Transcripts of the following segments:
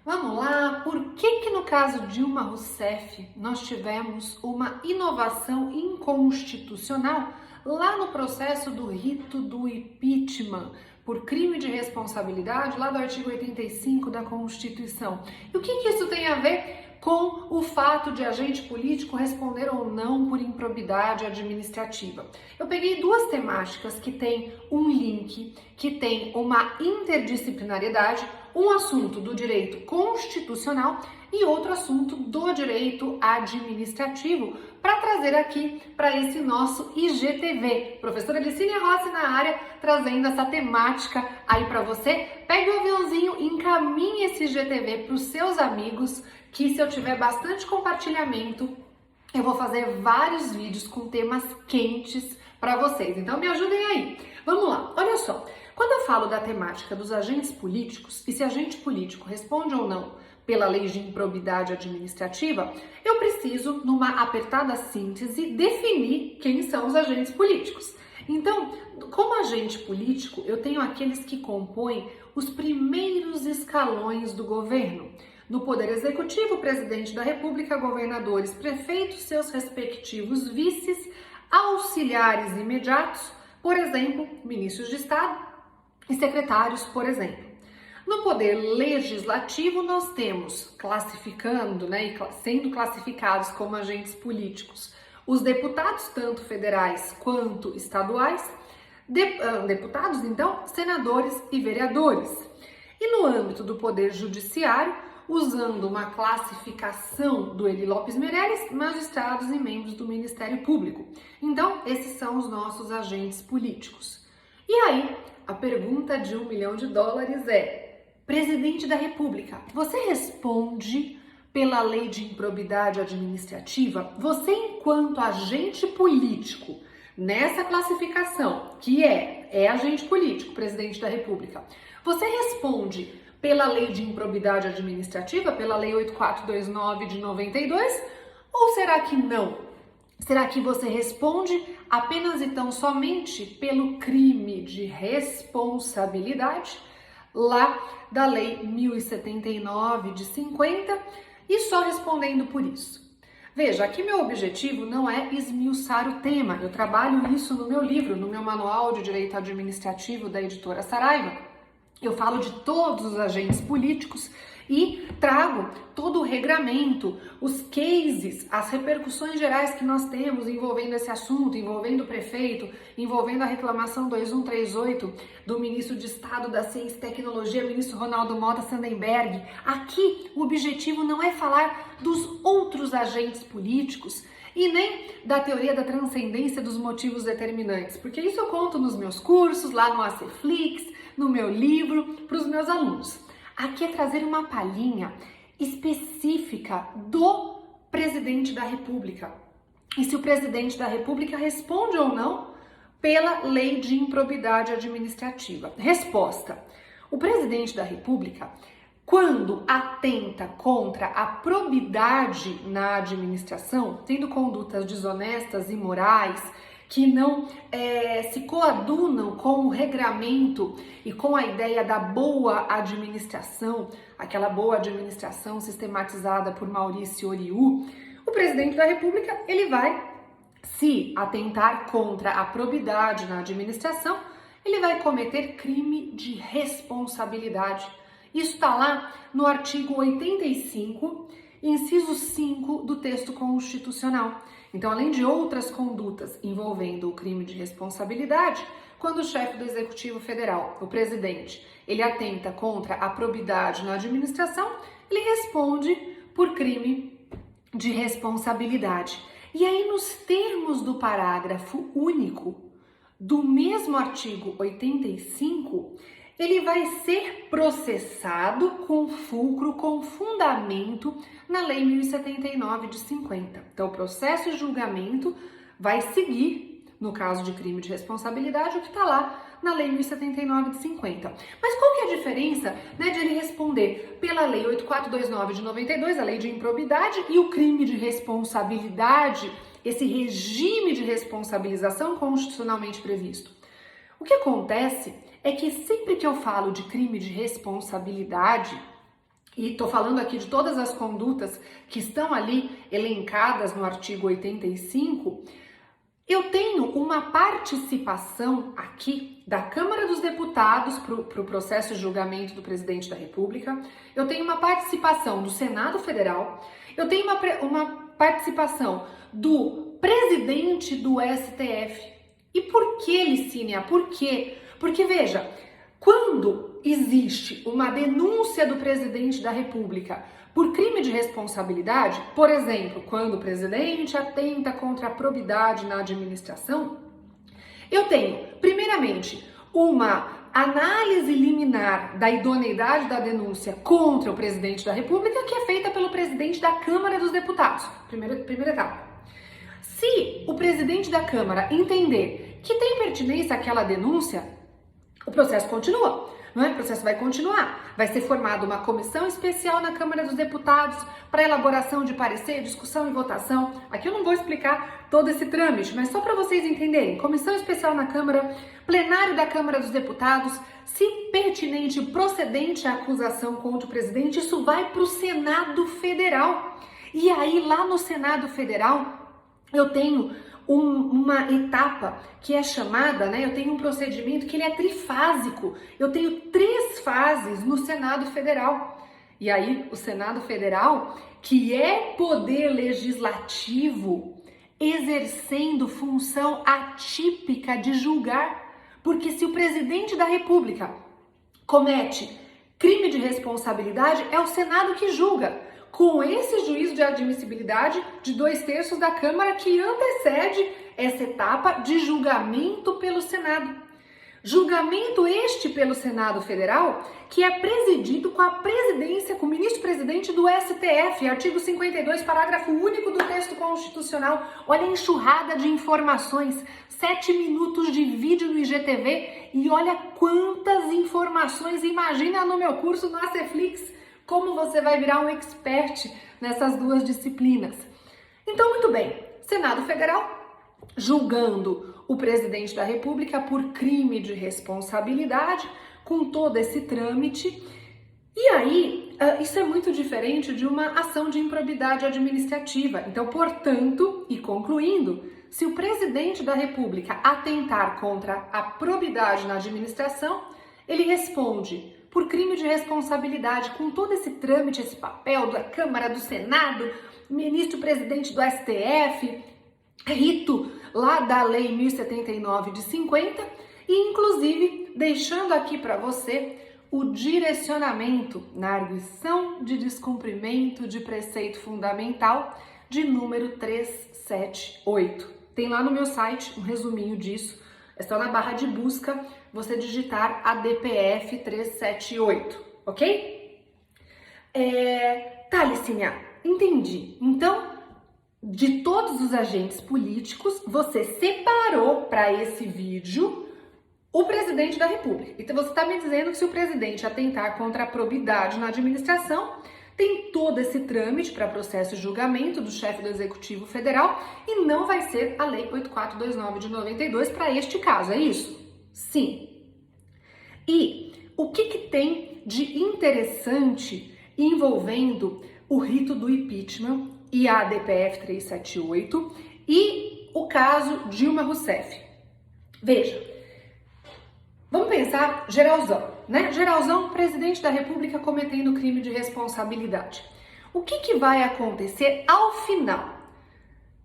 Vamos lá, por que no caso Dilma Rousseff nós tivemos uma inovação inconstitucional lá no processo do rito do impeachment por crime de responsabilidade, lá do artigo 85 da Constituição? E o que isso tem a ver com o fato de agente político responder ou não por improbidade administrativa? Eu peguei duas temáticas que têm um link, que tem uma interdisciplinariedade, um assunto do direito constitucional e outro assunto do direito administrativo, para trazer aqui para esse nosso IGTV. Professora Licínia Rossi na área, trazendo essa temática aí para você. Pegue o aviãozinho, encaminhe esse IGTV para os seus amigos, que se eu tiver bastante compartilhamento, eu vou fazer vários vídeos com temas quentes para vocês. Então me ajudem aí. Vamos lá, olha só. Quando eu falo da temática dos agentes políticos e se agente político responde ou não pela lei de improbidade administrativa, eu preciso, numa apertada síntese, definir quem são os agentes políticos. Então, como agente político, eu tenho aqueles que compõem os primeiros escalões do governo. No Poder Executivo, o Presidente da República, governadores, prefeitos, seus respectivos vices, auxiliares imediatos, por exemplo, ministros de Estado e secretários, por exemplo. No Poder Legislativo, nós temos, classificando, e sendo classificados como agentes políticos, os deputados, tanto federais quanto estaduais, deputados, então, senadores e vereadores. E no âmbito do Poder Judiciário, usando uma classificação do Eli Lopes Meirelles, magistrados e membros do Ministério Público. Então, esses são os nossos agentes políticos. E aí, a pergunta de $1 milhão é: Presidente da República, você responde pela lei de improbidade administrativa? Você, enquanto agente político, nessa classificação, que é agente político, Presidente da República, você responde pela lei de improbidade administrativa, pela lei 8429 de 92? Ou será que não? Será que você responde apenas e tão somente pelo crime de responsabilidade, lá da lei 1079 de 50, e só respondendo por isso? Veja, aqui meu objetivo não é esmiuçar o tema, eu trabalho isso no meu livro, no meu manual de direito administrativo da editora Saraiva. Eu falo de todos os agentes políticos e trago todo o regramento, os cases, as repercussões gerais que nós temos envolvendo esse assunto, envolvendo o prefeito, envolvendo a reclamação 2138 do ministro de Estado da Ciência e Tecnologia, ministro Ronaldo Mota Sandenberg. Aqui o objetivo não é falar dos outros agentes políticos e nem da teoria da transcendência dos motivos determinantes, porque isso eu conto nos meus cursos, lá no ACFlix, no meu livro, para os meus alunos. Aqui é trazer uma palhinha específica do Presidente da República. E se o Presidente da República responde ou não pela lei de improbidade administrativa. Resposta: o Presidente da República, quando atenta contra a probidade na administração, tendo condutas desonestas, imorais, que não se coadunam com o regramento e com a ideia da boa administração, aquela boa administração sistematizada por Maurício Oriú, o Presidente da República, ele vai se atentar contra a probidade na administração, ele vai cometer crime de responsabilidade. Isso está lá no artigo 85, inciso 5 do texto constitucional. Então, além de outras condutas envolvendo o crime de responsabilidade, quando o chefe do Executivo Federal, o presidente, ele atenta contra a probidade na administração, ele responde por crime de responsabilidade. E aí, nos termos do parágrafo único do mesmo artigo 85, ele vai ser processado com fulcro, com fundamento na Lei 1079 de 50. Então, o processo e julgamento vai seguir, no caso de crime de responsabilidade, o que está lá na Lei 1079 de 50. Mas qual que é a diferença, de ele responder pela Lei 8429 de 92, a Lei de improbidade, e o crime de responsabilidade, esse regime de responsabilização constitucionalmente previsto? O que acontece é que sempre que eu falo de crime de responsabilidade, e estou falando aqui de todas as condutas que estão ali elencadas no artigo 85, eu tenho uma participação aqui da Câmara dos Deputados para o processo de julgamento do presidente da República, eu tenho uma participação do Senado Federal, eu tenho uma participação do presidente do STF. E por que, Licínia? Por quê? Porque, veja, quando existe uma denúncia do presidente da República por crime de responsabilidade, por exemplo, quando o presidente atenta contra a probidade na administração, eu tenho, primeiramente, uma análise liminar da idoneidade da denúncia contra o presidente da República, que é feita pelo presidente da Câmara dos Deputados, primeira etapa. Se o presidente da Câmara entender que tem pertinência àquela denúncia, o processo continua, não é? O processo vai continuar. Vai ser formada uma comissão especial na Câmara dos Deputados para elaboração de parecer, discussão e votação. Aqui eu não vou explicar todo esse trâmite, mas só para vocês entenderem. Comissão especial na Câmara, plenário da Câmara dos Deputados, se pertinente e procedente a acusação contra o presidente, isso vai para o Senado Federal. E aí, lá no Senado Federal, eu tenho uma etapa que é chamada, eu tenho um procedimento que ele é trifásico. Eu tenho 3 fases no Senado Federal. E aí, o Senado Federal, que é poder legislativo, exercendo função atípica de julgar. Porque se o presidente da República comete crime de responsabilidade, é o Senado que julga, com esse juízo de admissibilidade de 2/3 da Câmara que antecede essa etapa de julgamento pelo Senado. Julgamento este pelo Senado Federal, que é presidido com a presidência, com o ministro-presidente do STF, artigo 52, parágrafo único do texto constitucional. Olha a enxurrada de informações, 7 minutos de vídeo no IGTV e olha quantas informações. Imagina no meu curso no Aceflix, como você vai virar um expert nessas 2 disciplinas. Então, muito bem, Senado Federal julgando o presidente da República por crime de responsabilidade, com todo esse trâmite. E aí, isso é muito diferente de uma ação de improbidade administrativa. Então, portanto, e concluindo, se o presidente da República atentar contra a probidade na administração, ele responde por crime de responsabilidade, com todo esse trâmite, esse papel da Câmara, do Senado, ministro-presidente do STF, rito lá da Lei 1079 de 50, e inclusive deixando aqui para você o direcionamento na arguição de descumprimento de preceito fundamental de número 378. Tem lá no meu site um resuminho disso. É só na barra de busca você digitar ADPF 378, ok? Tá, Licinha, entendi. Então, de todos os agentes políticos, você separou para esse vídeo o presidente da República. Então, você está me dizendo que se o presidente atentar contra a probidade na administração, tem todo esse trâmite para processo de julgamento do chefe do Executivo Federal e não vai ser a Lei 8429 de 92 para este caso, é isso? Sim. E o que tem de interessante envolvendo o rito do impeachment e a ADPF 378 e o caso Dilma Rousseff? Veja, vamos pensar geralzão, né? Geralzão, presidente da República cometendo crime de responsabilidade. O que vai acontecer ao final?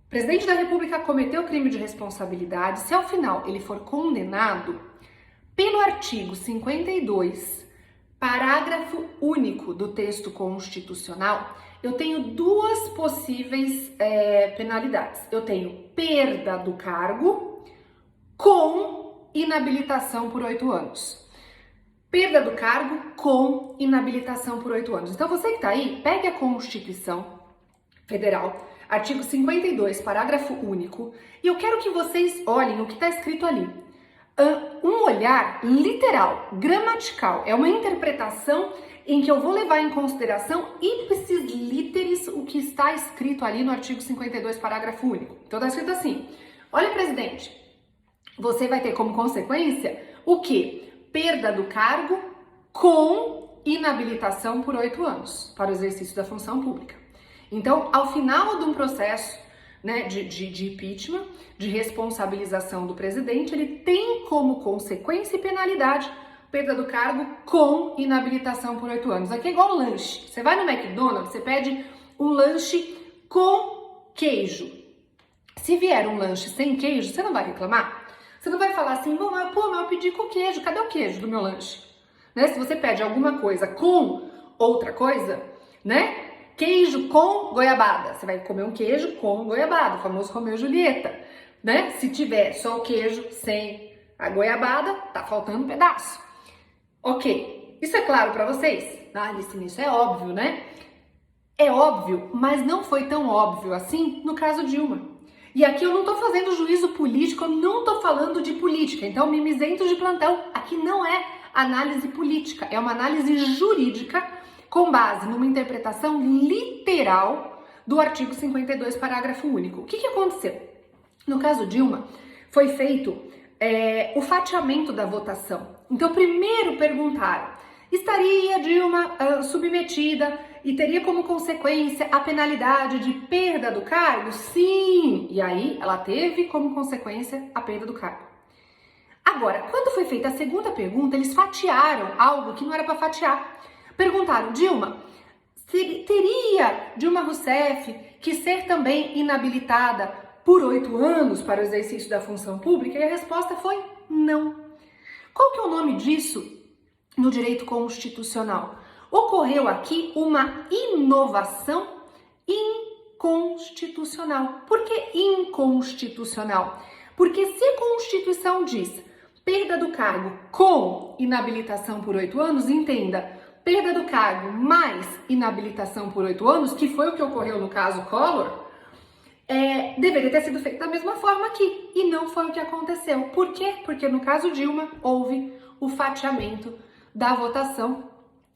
O presidente da República cometeu crime de responsabilidade. Se ao final ele for condenado pelo artigo 52, parágrafo único do texto constitucional, eu tenho 2 possíveis penalidades. Eu tenho perda do cargo com inabilitação por 8 anos. Perda do cargo com inabilitação por 8 anos. Então, você que está aí, pegue a Constituição Federal, artigo 52, parágrafo único, e eu quero que vocês olhem o que está escrito ali. Um olhar literal, gramatical, é uma interpretação em que eu vou levar em consideração ipsis literis o que está escrito ali no artigo 52, parágrafo único. Então, está escrito assim: olha, presidente, você vai ter como consequência o quê? Perda do cargo com inabilitação por 8 anos para o exercício da função pública. Então, ao final de um processo, né, de impeachment, de responsabilização do presidente, ele tem como consequência e penalidade perda do cargo com inabilitação por 8 anos. Aqui é igual lanche. Você vai no McDonald's, você pede um lanche com queijo. Se vier um lanche sem queijo, você não vai reclamar? Você não vai falar assim, mas eu pedi com queijo, cadê o queijo do meu lanche? Né? Se você pede alguma coisa com outra coisa, né? Queijo com goiabada. Você vai comer um queijo com goiabada, o famoso Romeu e Julieta, né? Se tiver só o queijo sem a goiabada, tá faltando um pedaço. Ok, isso é claro para vocês? Ah, Licínio, isso é óbvio, né? É óbvio, mas não foi tão óbvio assim no caso Dilma. E aqui eu não tô fazendo juízo político, eu não tô falando de política, então mimizento de plantão. Aqui não é análise política, é uma análise jurídica com base numa interpretação literal do artigo 52, parágrafo único. O que aconteceu? No caso Dilma, foi feito o fatiamento da votação. Então, primeiro perguntaram, estaria Dilma submetida e teria como consequência a penalidade de perda do cargo? Sim! E aí, ela teve como consequência a perda do cargo. Agora, quando foi feita a segunda pergunta, eles fatiaram algo que não era para fatiar. Perguntaram, Dilma, teria Dilma Rousseff que ser também inabilitada por 8 anos para o exercício da função pública? E a resposta foi não. Qual que é o nome disso no direito constitucional? Ocorreu aqui uma inovação inconstitucional. Por que inconstitucional? Porque se a Constituição diz perda do cargo com inabilitação por 8 anos, entenda, perda do cargo mais inabilitação por 8 anos, que foi o que ocorreu no caso Collor, deveria ter sido feito da mesma forma aqui, e não foi o que aconteceu. Por quê? Porque no caso Dilma houve o fatiamento da votação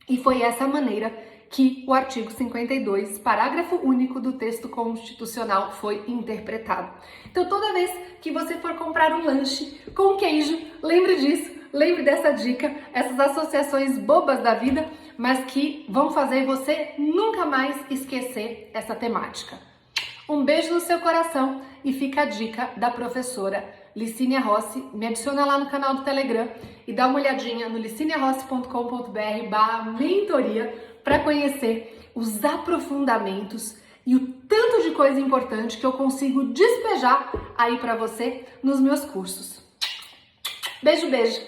e foi essa maneira que o artigo 52, parágrafo único do texto constitucional foi interpretado. Então toda vez que você for comprar um lanche com queijo, lembre disso, lembre dessa dica, essas associações bobas da vida, mas que vão fazer você nunca mais esquecer essa temática. Um beijo no seu coração e fica a dica da professora Licínia Rossi. Me adiciona lá no canal do Telegram e dá uma olhadinha no liciniarossi.com.br/mentoria para conhecer os aprofundamentos e o tanto de coisa importante que eu consigo despejar aí para você nos meus cursos. Beijo, beijo!